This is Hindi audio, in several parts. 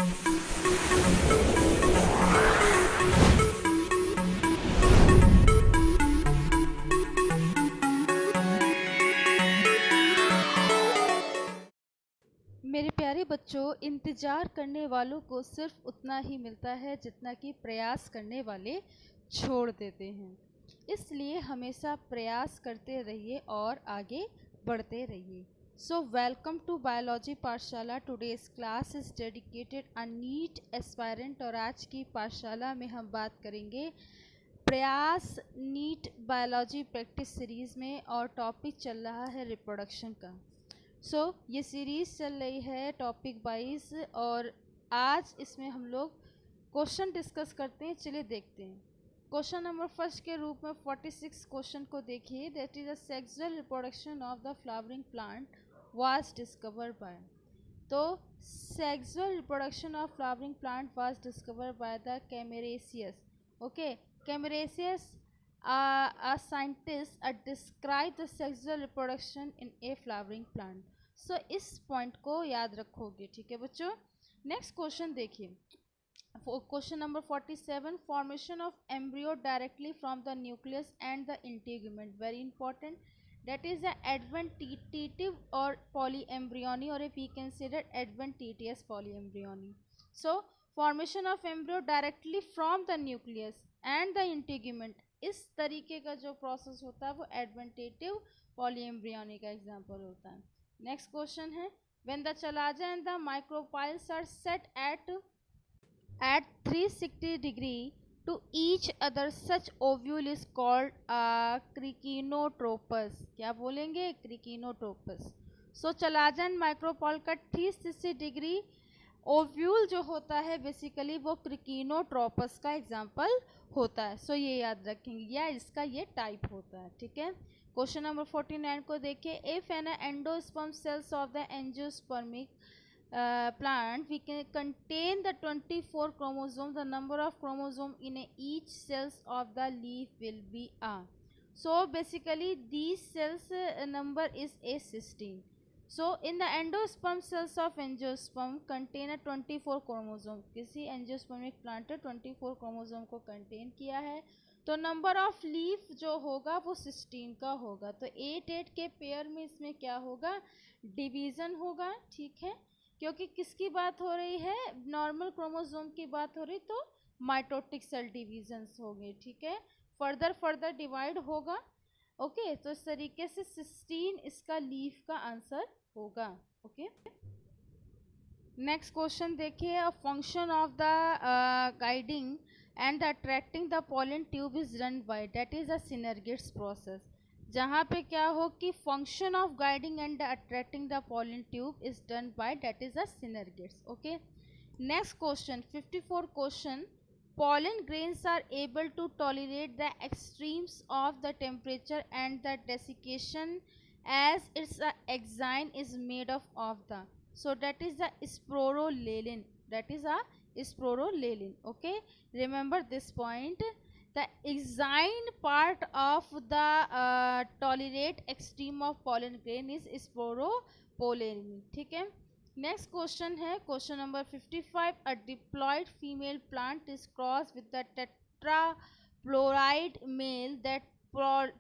मेरे प्यारे बच्चों, इंतज़ार करने वालों को सिर्फ उतना ही मिलता है जितना कि प्रयास करने वाले छोड़ देते हैं। इसलिए हमेशा प्रयास करते रहिए और आगे बढ़ते रहिए। So welcome to biology Pathshala. Today's class is dedicated a NEET aspirant. और आज की पाठशाला में हम बात करेंगे प्रयास नीट बायोलॉजी प्रैक्टिस सीरीज़ में, और टॉपिक चल रहा है रिप्रोडक्शन का। ये सीरीज़ चल रही है टॉपिक वाइज, और आज इसमें हम लोग क्वेश्चन डिस्कस करते हैं। चलिए देखते हैं। क्वेश्चन नंबर फर्स्ट के रूप में 46 क्वेश्चन को देखिए। That is a sexual reproduction of the flowering plant was discovered by. तो sexual reproduction of flowering plant was discovered by the Camerarius. Okay, Camerarius a scientist describe the sexual reproduction in a flowering plant. सो इस पॉइंट को याद रखोगे, ठीक है बच्चों। नेक्स्ट क्वेश्चन देखिए, question number 47, formation of embryo directly from the nucleus and the integument, very important. that is the adventitive or polyembryony, or if we consider adventitious polyembryony. So formation of embryo directly from the nucleus and the integument, इस तरीके का जो प्रोसेस होता है वो एडवेंटेटिव पॉलीएम्ब्रियोनी का एग्जांपल होता है। नेक्स्ट क्वेश्चन है, when the chalaza and the micropyles are set at 360 degree to each other, such ovule is called cricinotropous. क्या बोलेंगे? cricinotropous. So chalaza and micropyle का 360 डिग्री ओव्यूल जो होता है बेसिकली वो क्रिकिनोट्रोपस का एग्जाम्पल होता है। सो ये याद रखेंगे, या इसका ये टाइप होता है, ठीक है। क्वेश्चन नंबर 49 को देखिए। If an endosperm cells of the angiospermic plant we can contain the 24 chromosomes, the number of chromosome in each cells of the leaf will be a. So basically these cells number is a16. So in the endosperm cells of angiosperm contain a 24 chromosome. किसी एंजियोस्पर्मिक प्लांट 24 क्रोमोसोम को कंटेन किया है, तो नंबर ऑफ लीफ जो होगा वो 16 का होगा। तो 8 के पेयर में इसमें क्या होगा? डिवीज़न होगा, ठीक है। क्योंकि किसकी बात हो रही है? नॉर्मल क्रोमोसोम की बात हो रही, तो माइटोटिक सेल डिवीजन्स होंगे, ठीक है। फर्दर डिवाइड होगा। ओके, तो इस तरीके से 16 इसका लीफ का आंसर होगा। ओके, नेक्स्ट क्वेश्चन देखिए। A function of the guiding and the attracting the pollen tube is run by, that is a synergids process. जहाँ पे क्या हो कि function of guiding and attracting the pollen tube is done by, that is a synergids. Okay, next question 54 question. pollen grains are able to tolerate the extremes of the temperature and the desiccation as its exine is made of the, so that is the sporolelin, that is a sporolelin. Okay, remember this point. The exine part of the tolerate extreme of pollen grain is sporopollen, ठीक है। नेक्स्ट क्वेश्चन है question number 55। A diploid female plant is cross with the tetraploid male, that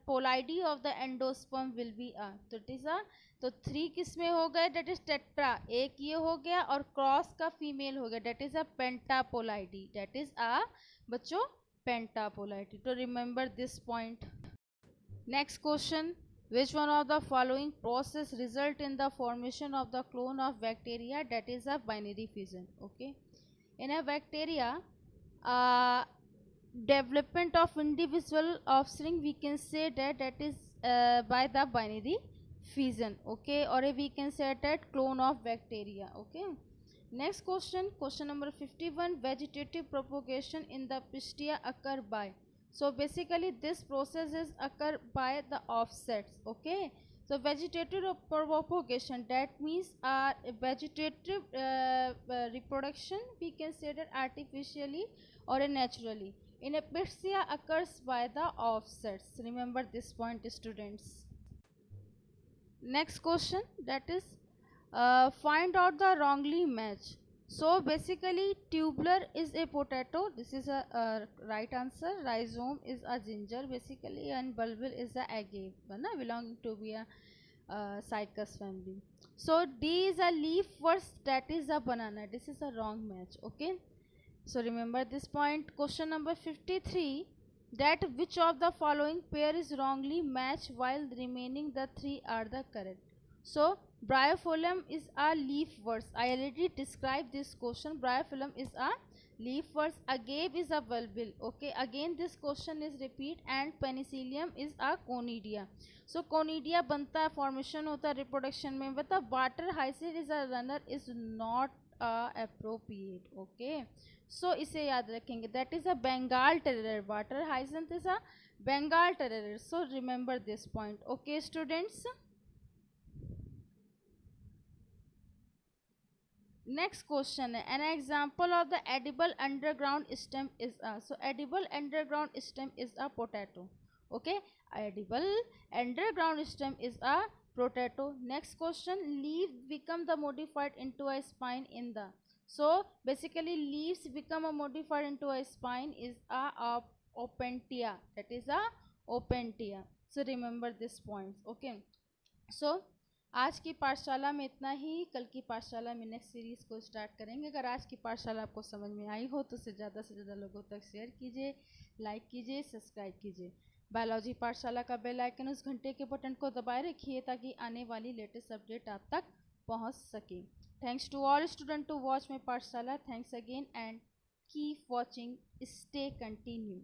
ploidy of the endosperm will be a, तो इट इज अ, तो 3 किस में हो गए? दैट इज टेट्रा, एक ये हो गया, और क्रॉस का फीमेल हो गया, that is a pentaploidy, that is a बच्चों पेंटापोलाइडी। तो remember this point. Next question, which one of the following process result in the formation of the clone of bacteria, that is a binary fission. Okay, in a bacteria development of individual offspring, we can say that is by the binary fission. Okay, or we can say that clone of bacteria. Okay, next question, question number 51। vegetative propagation in the pistia occur by, so basically this process is occur by the offsets. Okay, so vegetative propagation, that means vegetative reproduction we can say that artificially or naturally in a pistia occurs by the offsets. Remember this point, students. Next question, that is find out the wrongly match. So basically tubular is a potato, this is a right answer. Rhizome is a ginger basically, and bulbil is a agave, belonging to be a cycas family. So D is a leaf verse, that is a banana, this is a wrong match. Okay, so remember this point. Question number 53, that which of the following pair is wrongly matched while remaining the three are the correct. So Bryophyllum is a leaf verse. I already described this question. Bryophyllum is a leaf verse. Agave is a bulbil. Okay, again this question is repeat. And Penicillium is a conidia. So conidia बनता है, formation होता है reproduction में, but the water hyacinth is a runner is not appropriate. Okay, so इसे याद रखेंगे. That is a Bengal terrier. Water hyacinth is a Bengal terrier. So remember this point. Okay, students. Next question, an example of the edible underground stem is a, so edible underground stem is a potato. Okay, edible underground stem is a potato. Next question, leaves become the modified into a spine in the, so basically leaves become a modified into a spine is a opentia, that is a opentia. So remember this points. Okay, so आज की पाठशाला में इतना ही. कल की पाठशाला में नेक्स्ट सीरीज़ को स्टार्ट करेंगे. अगर आज की पाठशाला आपको समझ में आई हो तो उसे ज़्यादा से ज़्यादा लोगों तक शेयर कीजिए, लाइक कीजिए, सब्सक्राइब कीजिए. बायोलॉजी पाठशाला का बेल आइकन उस घंटे के बटन को दबाए रखिए ताकि आने वाली लेटेस्ट अपडेट आप तक पहुंच सके. Thanks to all student to watch my Pathshala. Thanks again and keep watching. Stay continue.